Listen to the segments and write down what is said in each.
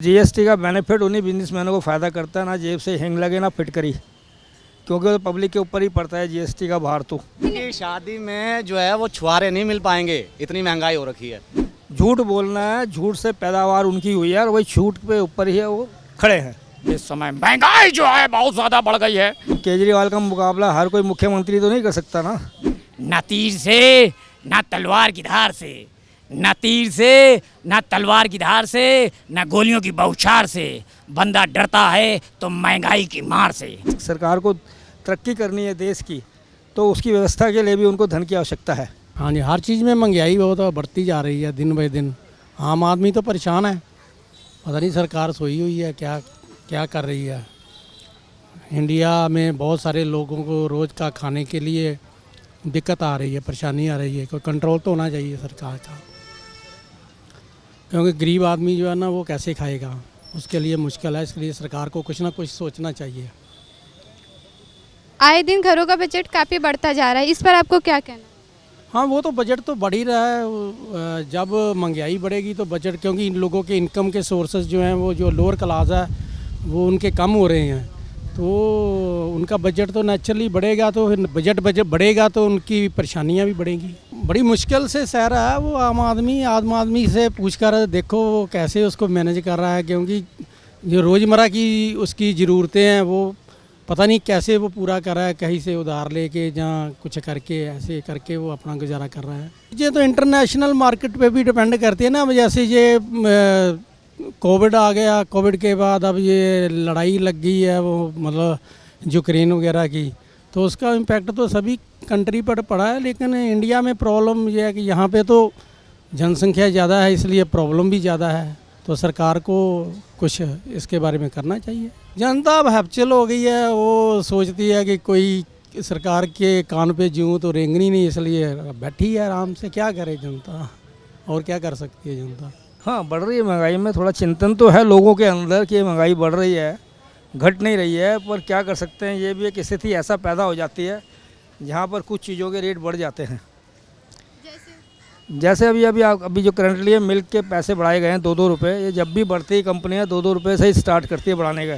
GST का benefit उन्हीं बिजनेसमैनों को फ़ायदा करता है, ना जेब से हिंग लगे ना फिटकरी, क्योंकि तो पब्लिक के ऊपर ही पड़ता है जीएसटी का भार। तो कि शादी में जो है वो छुआरे नहीं मिल पाएंगे, इतनी महंगाई हो रखी है। झूठ बोलना है, झूठ से पैदावार उनकी हुई है और वही झूठ पे ऊपर ही है वो खड़े हैं। इस समय महंगाई जो है बहुत ज्यादा बढ़ गई है। केजरीवाल का मुकाबला हर कोई मुख्यमंत्री तो नहीं कर सकता ना। न तीर से न तलवार की धार से, न तीर से न तलवार की धार से, न गोलियों की बौछार से बंदा डरता है तो महंगाई की मार से। सरकार को तरक्की करनी है देश की, तो उसकी व्यवस्था के लिए भी उनको धन की आवश्यकता है। हाँ जी, हर चीज़ में महंगाई बहुत बढ़ती जा रही है दिन ब दिन। आम आदमी तो परेशान है, पता नहीं सरकार सोई हुई है क्या क्या कर रही है। इंडिया में बहुत सारे लोगों को रोज़ का खाने के लिए दिक्कत आ रही है, परेशानी आ रही है। कोई कंट्रोल तो होना चाहिए सरकार का, क्योंकि गरीब आदमी जो है ना वो कैसे खाएगा, उसके लिए मुश्किल है। इसलिए सरकार को कुछ ना कुछ सोचना चाहिए। आए दिन घरों का बजट काफ़ी बढ़ता जा रहा है, इस पर आपको क्या कहना है? हाँ, वो तो बजट तो बढ़ ही रहा है। जब महंगाई बढ़ेगी तो बजट, क्योंकि इन लोगों के इनकम के सोर्सेज जो हैं वो जो लोअर क्लास है वो उनके कम हो रहे हैं, तो उनका बजट तो नेचुरली बढ़ेगा। तो फिर बजट बढ़ेगा तो उनकी परेशानियां भी बढ़ेंगी। बड़ी मुश्किल से सह रहा है वो आम आदमी से पूछ कर देखो वो कैसे उसको मैनेज कर रहा है, क्योंकि जो रोज़मर्रा की उसकी ज़रूरतें हैं वो पता नहीं कैसे वो पूरा कर रहा है, कहीं से उधार लेके जहाँ कुछ करके ऐसे करके वो अपना गुजारा कर रहा है। ये तो इंटरनेशनल मार्केट पे भी डिपेंड करती है ना। अब जैसे ये कोविड आ गया, कोविड के बाद अब ये लड़ाई लग गई है वो मतलब यूक्रेन वगैरह की, तो उसका इम्पैक्ट तो सभी कंट्री पर पड़ा है। लेकिन इंडिया में प्रॉब्लम ये है कि यहाँ पे तो जनसंख्या ज़्यादा है, इसलिए प्रॉब्लम भी ज़्यादा है। तो सरकार को कुछ इसके बारे में करना चाहिए। जनता अब हैप्चल हो गई है, वो सोचती है कि कोई सरकार के कान पे जूं तो रेंगनी नहीं, इसलिए बैठी है आराम से। क्या करे जनता, और क्या कर सकती है जनता। हाँ, बढ़ रही है महंगाई में थोड़ा चिंतन तो है लोगों के अंदर कि महंगाई बढ़ रही है, घट नहीं रही है। पर क्या कर सकते हैं, ये भी एक स्थिति ऐसा पैदा हो जाती है जहाँ पर कुछ चीज़ों के रेट बढ़ जाते हैं। जैसे अभी जो करंटली है मिल्क के पैसे बढ़ाए गए हैं 2-2 रुपये। ये जब भी बढ़ती है कंपनियाँ 2-2 रुपये से ही स्टार्ट करती है बढ़ाने का,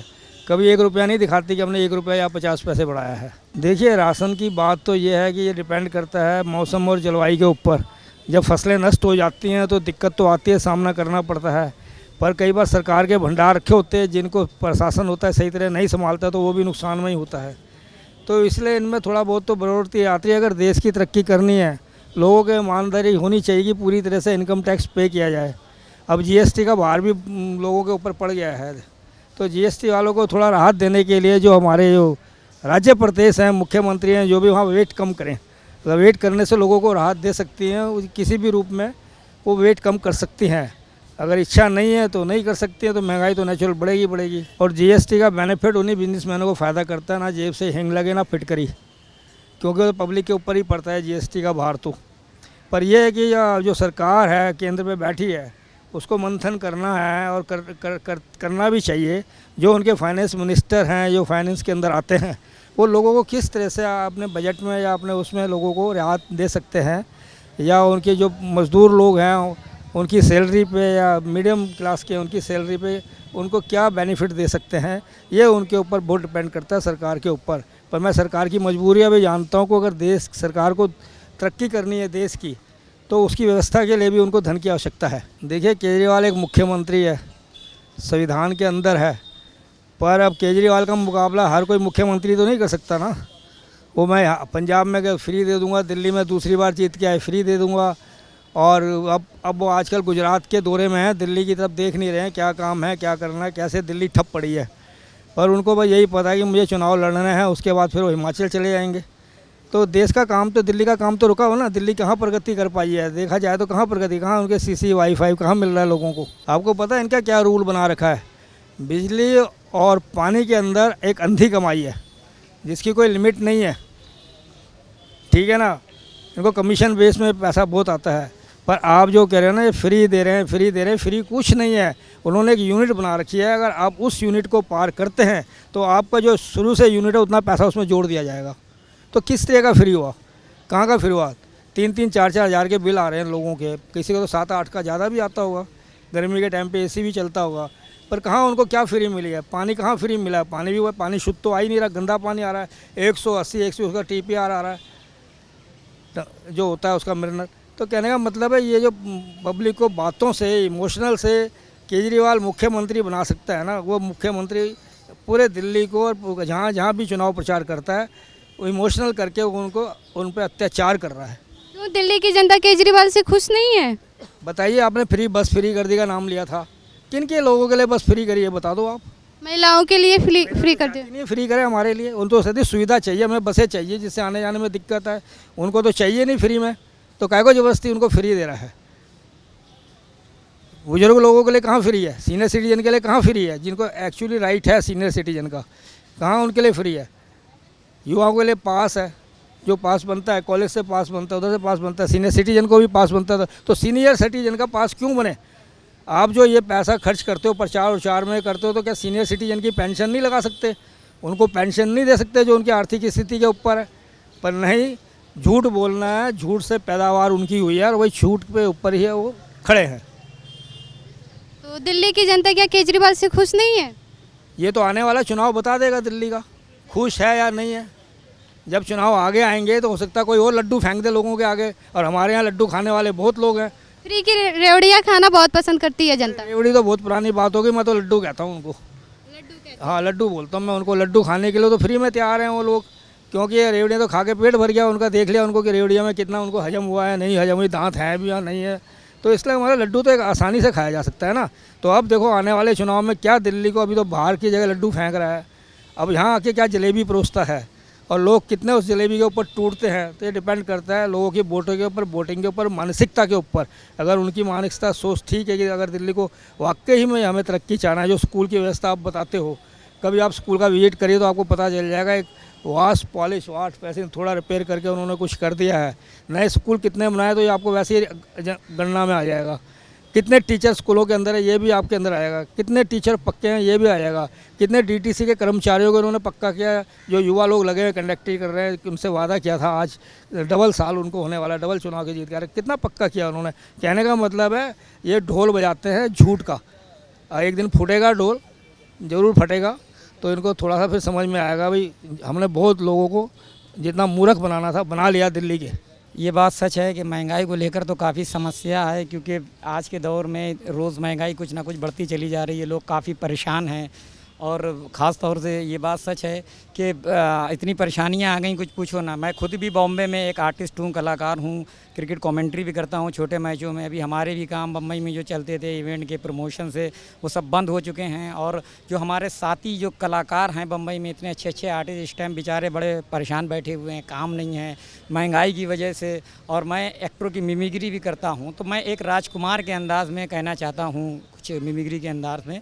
कभी 1 रुपया नहीं दिखाती कि हमने 1 रुपया या 50 पैसे बढ़ाया है। देखिए, राशन की बात तो ये है कि ये डिपेंड करता है मौसम और जलवायु के ऊपर। जब फसलें नष्ट हो जाती हैं तो दिक्कत तो आती है, सामना करना पड़ता है। पर कई बार सरकार के भंडार रखे होते हैं जिनको प्रशासन होता है सही तरह नहीं संभालता, तो वो भी नुकसान में ही होता है। तो इसलिए इनमें थोड़ा बहुत तो बढ़ोतरी आती है। अगर देश की तरक्की करनी है, लोगों के ईमानदारी होनी चाहिए कि पूरी तरह से इनकम टैक्स पे किया जाए। अब जीएसटी का भार भी लोगों के ऊपर पड़ गया है, तो जीएसटी वालों को थोड़ा राहत देने के लिए जो हमारे जो राज्य प्रदेश हैं, मुख्यमंत्री हैं, जो भी वहाँ वेट कम करें। मतलब वेट करने से लोगों को राहत दे सकती हैं, किसी भी रूप में वो वेट कम कर सकती हैं। अगर इच्छा नहीं है तो नहीं कर सकती है, तो महंगाई तो नेचुरल बढ़ेगी। और जीएसटी का बेनिफिट उन्हीं बिजनेसमैनों को फ़ायदा करता है, ना जेब से हिंग लगे ना फिटकरी, क्योंकि तो पब्लिक के ऊपर ही पड़ता है जीएसटी का भार। तो पर यह है कि जो सरकार है केंद्र पे बैठी है, उसको मंथन करना है और करना भी चाहिए। जो उनके फाइनेंस मिनिस्टर हैं, जो फाइनेंस के अंदर आते हैं, वो लोगों को किस तरह से अपने बजट में या अपने उसमें लोगों को राहत दे सकते हैं, या उनके जो मज़दूर लोग हैं उनकी सैलरी पे या मीडियम क्लास के उनकी सैलरी पे उनको क्या बेनिफिट दे सकते हैं, ये उनके ऊपर बहुत डिपेंड करता है सरकार के ऊपर। पर मैं सरकार की मजबूरियाँ भी जानता हूँ कि अगर देश सरकार को तरक्की करनी है देश की, तो उसकी व्यवस्था के लिए भी उनको धन की आवश्यकता है। देखिए, केजरीवाल एक मुख्यमंत्री है, संविधान के अंदर है, पर अब केजरीवाल का मुकाबला हर कोई मुख्यमंत्री तो नहीं कर सकता ना। वो मैं पंजाब में गए फ्री दे दूंगा, दिल्ली में दूसरी बार जीत के आए फ्री दे दूंगा, और अब वो आजकल गुजरात के दौरे में है, दिल्ली की तरफ देख नहीं रहे हैं क्या काम है, क्या करना है, कैसे दिल्ली ठप पड़ी है। पर उनको बस यही पता है कि मुझे चुनाव लड़ना है, उसके बाद फिर वो हिमाचल चले जाएंगे। तो देश का काम तो, दिल्ली का काम तो रुका हो ना। दिल्ली कहाँ प्रगति कर पाई है, देखा जाए तो कहाँ प्रगति, कहाँ उनके सीसी वाईफाई कहाँ मिल रहा है लोगों को। आपको पता है इनका क्या रूल बना रखा है? बिजली और पानी के अंदर एक अंधी कमाई है जिसकी कोई लिमिट नहीं है, ठीक है ना। इनको कमीशन बेस में पैसा बहुत आता है। पर आप जो कह रहे हो ना ये फ्री दे रहे हैं, फ्री कुछ नहीं है। उन्होंने एक यूनिट बना रखी है, अगर आप उस यूनिट को पार करते हैं तो आपका जो शुरू से यूनिट है उतना पैसा उसमें जोड़ दिया जाएगा। तो किस तरह का फ्री हुआ, कहाँ का फ्री हुआ? 3-3, 4-4 हज़ार के बिल आ रहे हैं लोगों के, किसी को तो 7-8 का ज़्यादा भी आता होगा। गर्मी के टाइम पे एसी भी चलता होगा, पर कहाँ उनको क्या फ्री मिली है? पानी कहाँ फ्री मिला है? पानी भी वो पानी शुद्ध तो आ ही नहीं रहा, गंदा पानी आ रहा है। 180 100 उसका TPR आ रहा है जो होता है उसका मिनरल। तो कहने का मतलब है ये जो पब्लिक को बातों से इमोशनल से केजरीवाल मुख्यमंत्री बना सकता है ना, वो मुख्यमंत्री पूरे दिल्ली को और जहाँ जहाँ भी चुनाव प्रचार करता है वो इमोशनल करके उनको उन पर अत्याचार कर रहा है। क्यों दिल्ली की जनता केजरीवाल से खुश नहीं है? बताइए, आपने फ्री बस फ्री कर दी का नाम लिया था, किन के लोगों के लिए बस फ्री करी है बता दो आप। महिलाओं के लिए फ्री कर दिया। नहीं फ्री करे हमारे लिए, उनको सदी सुविधा चाहिए, हमें बसें चाहिए जिससे आने जाने में दिक्कत है, उनको तो चाहिए नहीं फ्री में, तो काय को ज़बरदस्ती उनको फ्री दे रहा है। बुजुर्ग लोगों के लिए कहाँ फ्री है? सीनियर सिटीजन के लिए कहाँ फ्री है? जिनको एक्चुअली राइट है सीनियर सिटीजन का, कहाँ उनके लिए फ्री है? युवाओं के लिए पास है, जो पास बनता है कॉलेज से पास बनता है, उधर से पास बनता है, सीनियर सिटीजन को भी पास बनता था, तो सीनियर सिटीजन का पास क्यों बने? आप जो ये पैसा खर्च करते हो प्रचार उचार में करते हो, तो क्या सीनियर सिटीजन की पेंशन नहीं लगा सकते? उनको पेंशन नहीं दे सकते जो उनकी आर्थिक स्थिति के ऊपर है? पर नहीं, झूठ बोलना है, झूठ से पैदावार उनकी हुई है और वही झूठ पे ऊपर ही है वो खड़े हैं। तो दिल्ली की जनता क्या केजरीवाल से खुश नहीं है? ये तो आने वाला चुनाव बता देगा दिल्ली का खुश है या नहीं है। जब चुनाव आगे आएंगे तो हो सकता है कोई और लड्डू फेंक दे लोगों के आगे, और हमारे यहाँ लड्डू खाने वाले बहुत लोग हैं। फ्री की रेवड़ियाँ खाना बहुत पसंद करती है जनता। रेवड़ी तो बहुत पुरानी बात होगी, मैं तो लड्डू कहता हूँ उनको। हाँ लड्डू बोलता हूँ मैं उनको, लड्डू खाने के लिए तो फ्री में तैयार हैं वो लोग, क्योंकि ये रेवड़ियाँ तो खा के पेट भर गया उनका, देख लिया उनको कि रेवड़िया में कितना उनको हजम हुआ है नहीं हजम हुई, दांत है भी या नहीं है, तो इसलिए हमारा लड्डू तो एक आसानी से खाया जा सकता है ना। तो अब देखो आने वाले चुनाव में क्या दिल्ली को अभी तो बाहर की जगह लड्डू फेंक रहा है, अब यहाँ आके क्या जलेबी परोसता है और लोग कितने उस जलेबी के ऊपर टूटते हैं, तो ये डिपेंड करता है लोगों की वोटों के ऊपर, वोटिंग के ऊपर, मानसिकता के ऊपर। अगर उनकी मानसिकता सोच ठीक है कि अगर दिल्ली को वाकई ही में हमें तरक्की चाहना है, जो स्कूल की व्यवस्था आप बताते हो, कभी आप स्कूल का विजिट करिए तो आपको पता चल जाएगा, एक वाश पॉलिश वाश पैसे थोड़ा रिपेयर करके उन्होंने कुछ कर दिया है। नए स्कूल कितने बनाए तो ये आपको वैसे ही गणना में आ जाएगा। कितने टीचर स्कूलों के अंदर है ये भी आपके अंदर आएगा, कितने टीचर पक्के हैं ये भी आ जाएगा, कितने DTC के कर्मचारियों को उन्होंने पक्का किया, जो युवा लोग लगे हुए कंडक्टरी कर रहे हैं, उनसे वादा किया था, आज डबल साल उनको होने वाला, डबल चुनाव की जीत कर कितना पक्का किया उन्होंने। कहने का मतलब है ये ढोल बजाते हैं झूठ का, एक दिन फूटेगा ढोल, ज़रूर फटेगा, तो इनको थोड़ा सा फिर समझ में आएगा भाई हमने बहुत लोगों को जितना मूर्ख बनाना था बना लिया दिल्ली के। ये बात सच है कि महंगाई को लेकर तो काफ़ी समस्या है, क्योंकि आज के दौर में रोज़ महंगाई कुछ ना कुछ बढ़ती चली जा रही है, लोग काफ़ी परेशान हैं। और ख़ास तौर से ये बात सच है कि इतनी परेशानियां आ गई कुछ पूछो ना। मैं खुद भी बॉम्बे में एक आर्टिस्ट हूँ, कलाकार हूँ, क्रिकेट कमेंट्री भी करता हूँ छोटे मैचों में। अभी हमारे भी काम बम्बई में जो चलते थे इवेंट के प्रमोशन से, वो सब बंद हो चुके हैं। और जो हमारे साथी जो कलाकार हैं बम्बई में, इतने अच्छे अच्छे आर्टिस्ट, इस टाइम बेचारे बड़े परेशान बैठे हुए हैं, काम नहीं है महंगाई की वजह से। और मैं एक्टरों की मिमिक्री भी करता हूँ, तो मैं एक राजकुमार के अंदाज़ में कहना चाहता हूँ कुछ मिमिक्री के अंदाज में।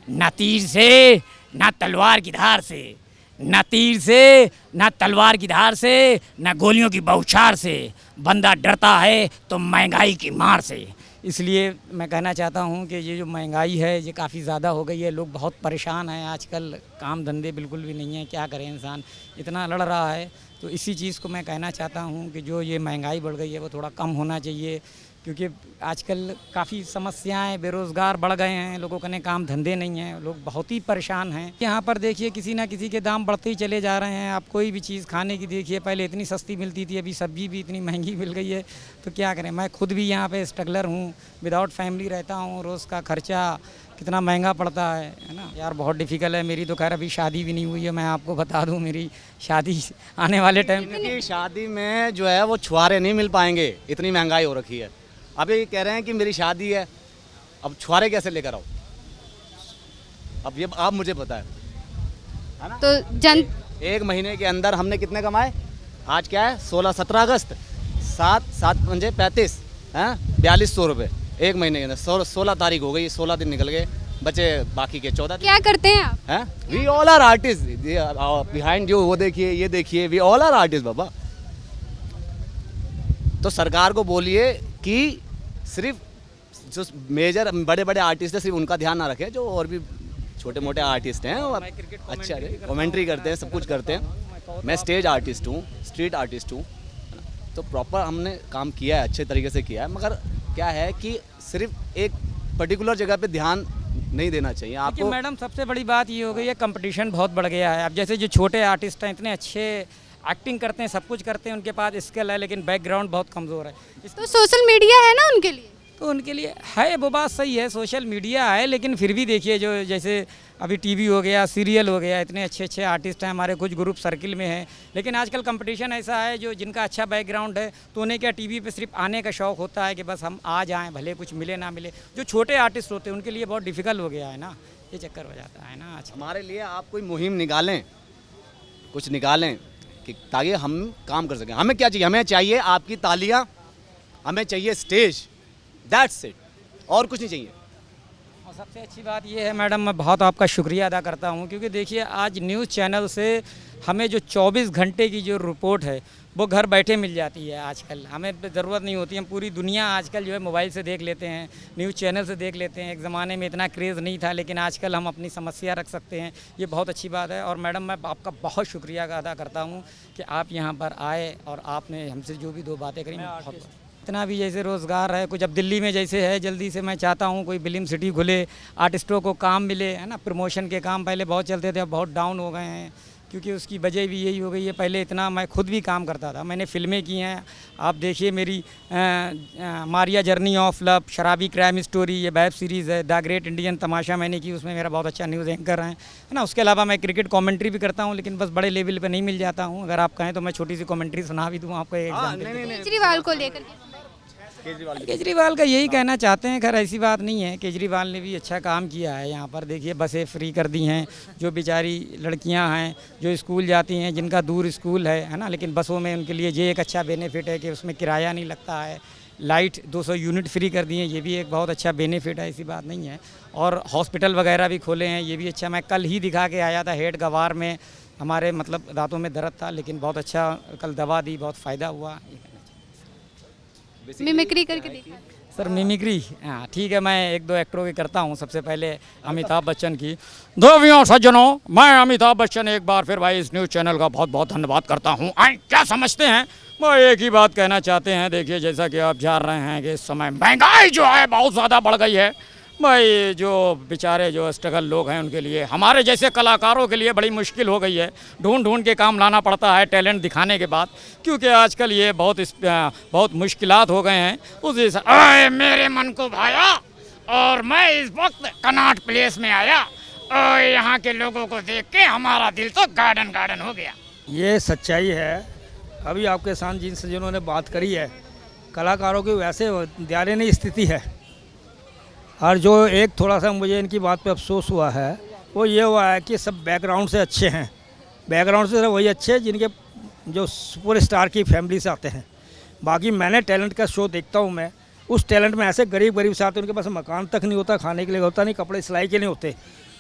ना तीर से ना तलवार की धार से, ना तीर से ना तलवार की धार से, ना गोलियों की बौछार से, बंदा डरता है तो महंगाई की मार से। इसलिए मैं कहना चाहता हूँ कि ये जो महंगाई है ये काफ़ी ज़्यादा हो गई है, लोग बहुत परेशान हैं आजकल, काम धंधे बिल्कुल भी नहीं है, क्या करें इंसान इतना लड़ रहा है। तो इसी चीज़ को मैं कहना चाहता हूँ कि जो ये महंगाई बढ़ गई है वो थोड़ा कम होना चाहिए, क्योंकि आजकल काफ़ी समस्याएं, बेरोज़गार बढ़ गए हैं, लोगों के काम धंधे नहीं हैं, लोग बहुत ही परेशान हैं। यहाँ पर देखिए किसी ना किसी के दाम बढ़ते ही चले जा रहे हैं। आप कोई भी चीज़ खाने की देखिए, पहले इतनी सस्ती मिलती थी, अभी सब्ज़ी भी इतनी महंगी मिल गई है, तो क्या करें। मैं खुद भी यहाँ पे स्ट्रगलर हूँ, विदाउट फैमिली रहता हूँ, रोज़ का खर्चा कितना महंगा पड़ता है ना यार, बहुत डिफ़िकल्ट है। मेरी तो खैर अभी शादी भी नहीं हुई है, मैं आपको बता दूं, मेरी शादी आने वाले टाइम की शादी में जो है वो छुआरे नहीं मिल पाएंगे, इतनी महंगाई हो रखी है। अब ये कह रहे हैं कि मेरी शादी है, अब छुआरे कैसे लेकर आओ, अब ये आप मुझे बताएं, है ना। तो एक महीने के अंदर हमने कितने कमाए, आज क्या है 17 अगस्त, 7 पंजे 35 हैं 4200 रुपये एक महीने के अंदर। 16 तारीख हो गई, 16 दिन निकल गए, बचे बाकी के 14 दिन। क्या करते हैं आप? हैं we all are artist, behind you वो देखिए, ये देखिए, वी ऑल आर आर्टिस्ट बाबा। तो सरकार को बोलिए कि सिर्फ जो मेजर बड़े बड़े आर्टिस्ट हैं सिर्फ उनका ध्यान ना रखें, जो और भी छोटे मोटे आर्टिस्ट हैं वो अच्छा कमेंट्री करते हैं, सब कुछ करते हैं। मैं स्टेज आर्टिस्ट हूँ, स्ट्रीट आर्टिस्ट हूँ, तो प्रॉपर हमने काम किया है, अच्छे तरीके से किया है। मगर क्या है कि सिर्फ एक पर्टिकुलर जगह पे ध्यान नहीं देना चाहिए लेकिन आपको। मैडम सबसे बड़ी बात ये हो गई है, कंपटीशन बहुत बढ़ गया है। अब जैसे जो छोटे आर्टिस्ट हैं इतने अच्छे एक्टिंग करते हैं, सब कुछ करते हैं, उनके पास स्किल है, लेकिन बैकग्राउंड बहुत कमज़ोर है। तो सोशल मीडिया है ना उनके लिए। तो उनके लिए है, वो बात सही है, सोशल मीडिया है, लेकिन फिर भी देखिए जो जैसे अभी टीवी हो गया, सीरियल हो गया, इतने अच्छे अच्छे आर्टिस्ट हैं हमारे, कुछ ग्रुप सर्किल में हैं। लेकिन आजकल कंपटीशन ऐसा है, जो जिनका अच्छा बैकग्राउंड है तो उन्हें क्या टीवी पे सिर्फ आने का शौक़ होता है कि बस हम आ जाएं, भले कुछ मिले ना मिले। जो छोटे आर्टिस्ट होते हैं उनके लिए बहुत डिफ़िकल्ट हो गया है ना, ये चक्कर हो जाता है ना आज। हमारे लिए आप कोई मुहिम निकालें, कुछ निकालें कि ताकि हम काम कर सकें। हमें क्या चाहिए? हमें चाहिए आपकी तालियां, हमें चाहिए स्टेज, दैट्स इट, और कुछ नहीं चाहिए। और सबसे अच्छी बात ये है मैडम, मैं बहुत आपका शुक्रिया अदा करता हूँ, क्योंकि देखिए आज न्यूज़ चैनल से हमें जो 24 घंटे की जो रिपोर्ट है वो घर बैठे मिल जाती है। आजकल हमें ज़रूरत नहीं होती, हम पूरी दुनिया आजकल जो है मोबाइल से देख लेते हैं, न्यूज़ चैनल से देख लेते हैं। एक ज़माने में इतना क्रेज़ नहीं था, लेकिन आजकल हम अपनी समस्या रख सकते हैं, ये बहुत अच्छी बात है। और मैडम मैं आपका बहुत शुक्रिया अदा करता हूँ कि आप यहाँ पर आए और आपने हमसे जो भी 2 बातें करी, बहुत इतना भी जैसे रोज़गार है कुछ, अब दिल्ली में जैसे है, जल्दी से मैं चाहता हूँ कोई फिल्म सिटी खुले, आर्टिस्टों को काम मिले, है ना। प्रमोशन के काम पहले बहुत चलते थे, अब बहुत डाउन हो गए हैं, क्योंकि उसकी वजह भी यही हो गई है। पहले इतना मैं खुद भी काम करता था, मैंने फ़िल्में की हैं, आप देखिए मेरी मारिया जर्नी ऑफ लव, शराबी क्राइम स्टोरी, ये वेब सीरीज़ है। द ग्रेट इंडियन तमाशा मैंने की, उसमें मेरा बहुत अच्छा न्यूज़ एंकर है ना। उसके अलावा मैं क्रिकेट कमेंट्री भी करता हूँ, लेकिन बस बड़े लेवल पे नहीं मिल जाता हूँ। अगर आप कहें तो मैं छोटी सी कमेंट्री सुना भी दूँ आपको एक एग्जाम्पल। केजरीवाल को लेकर के केजरीवाल का यही कहना चाहते हैं, खैर ऐसी बात नहीं है, केजरीवाल ने भी अच्छा काम किया है। यहाँ पर देखिए बसें फ्री कर दी हैं, जो बेचारी लड़कियाँ हैं जो स्कूल जाती हैं, जिनका दूर स्कूल है ना, लेकिन बसों में उनके लिए ये एक अच्छा बेनिफिट है कि उसमें किराया नहीं लगता है। लाइट 200 यूनिट फ्री कर दिए, ये भी एक बहुत अच्छा बेनिफिट है, ऐसी बात नहीं है। और हॉस्पिटल वगैरह भी खोले हैं, ये भी अच्छा। मैं कल ही दिखा के आया था हेड गवार में, हमारे मतलब दांतों में दर्द था, लेकिन बहुत अच्छा कल दवा दी, बहुत फ़ायदा हुआ। मिमिक्री करके देखा। सर मिमिक्री, हाँ ठीक है, मैं 1-2 एक्टरों की करता हूँ। सबसे पहले अमिताभ बच्चन की। देवियों सज्जनों, मैं अमिताभ बच्चन एक बार फिर भाई इस न्यूज़ चैनल का बहुत बहुत धन्यवाद करता हूँ। आए क्या समझते हैं, वो एक ही बात कहना चाहते हैं। देखिए जैसा कि आप जान रहे हैं कि इस समय महंगाई जो है बहुत ज़्यादा बढ़ गई है भाई। जो बेचारे जो स्ट्रगल लोग हैं उनके लिए, हमारे जैसे कलाकारों के लिए बड़ी मुश्किल हो गई है। ढूंढ ढूंढ के काम लाना पड़ता है टैलेंट दिखाने के बाद, क्योंकि आजकल ये बहुत मुश्किलात हो गए हैं। उस हिसाब मेरे मन को भाया और मैं इस वक्त कनॉट प्लेस में आया और यहाँ के लोगों को देख के हमारा दिल तो गार्डन गार्डन हो गया। ये सच्चाई है। अभी आपके साथ जिन्होंने बात करी है, कलाकारों की वैसे दयनीय स्थिति है। और जो एक थोड़ा सा मुझे इनकी बात पे अफसोस हुआ है, वो ये हुआ है कि सब बैकग्राउंड से अच्छे हैं। बैकग्राउंड से सिर्फ वही अच्छे हैं जिनके जो सुपर स्टार की फैमिली से आते हैं। बाकी मैंने टैलेंट का शो देखता हूँ, मैं उस टैलेंट में ऐसे गरीब से आते हैं, उनके पास मकान तक नहीं होता, खाने के लिए होता नहीं, कपड़े सिलाई के नहीं होते।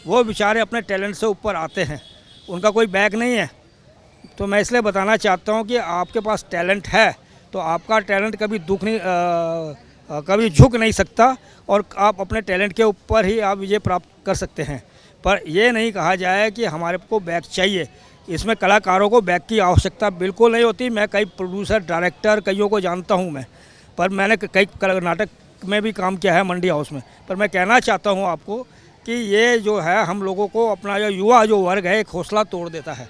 वो बेचारे अपने टैलेंट से ऊपर आते हैं, उनका कोई बैग नहीं है। तो मैं इसलिए बताना चाहता हूँ कि आपके पास टैलेंट है तो आपका टैलेंट कभी कभी झुक नहीं सकता, और आप अपने टैलेंट के ऊपर ही आप विजय प्राप्त कर सकते हैं। पर यह नहीं कहा जाए कि हमारे को बैग चाहिए। इसमें कलाकारों को बैग की आवश्यकता बिल्कुल नहीं होती। मैं कई प्रोड्यूसर डायरेक्टर कईयों को जानता हूं मैं, पर मैंने कई नाटक में भी काम किया है मंडी हाउस में। पर मैं कहना चाहता हूं आपको कि ये जो है हम लोगों को अपना जो युवा जो वर्ग है एक हौसला तोड़ देता है,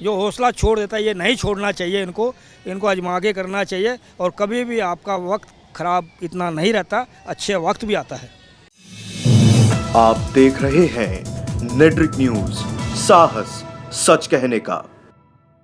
जो हौसला छोड़ देता है, ये नहीं छोड़ना चाहिए। इनको आजमा के करना चाहिए, और कभी भी आपका वक्त खराब इतना नहीं रहता, अच्छे वक्त भी आता है। आप देख रहे हैं नेट्रिक न्यूज, साहस सच कहने का।